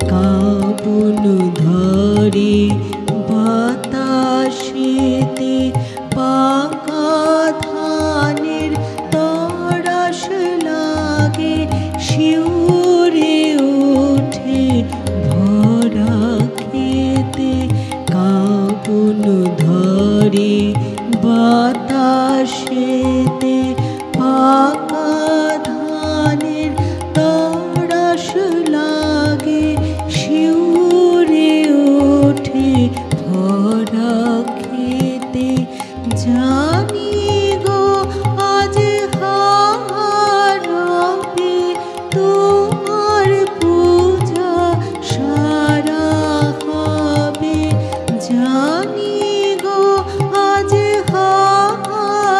কাঁপন ধরে বাতাসেতে পাকা ধানের তরাস লাগে শিউরে ওঠে ভরা খেতে কাঁপন ধরে বাতাসেতে পাকা ধানের তরাস লাগে শিউরে ওঠে ভরা খেতে জানি গো আজ হারাবে তোমার পূজা সারা হবে জানি গো আজ হারাবে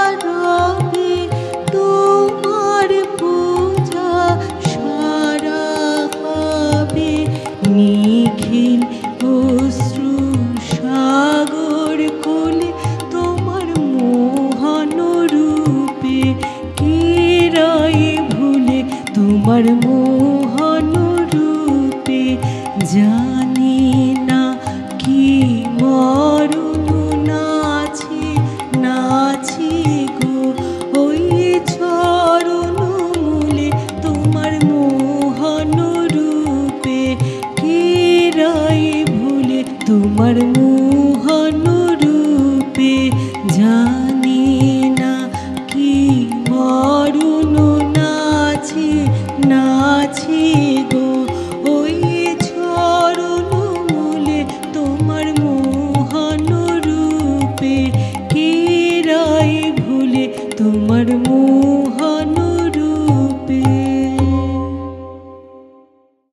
তোমার পূজা সারা হবে নিখিল অশ্রু সাগর কোলে তোমার মোহন রূপে কিরাই ভুলে তোমার মোহন রূপে যা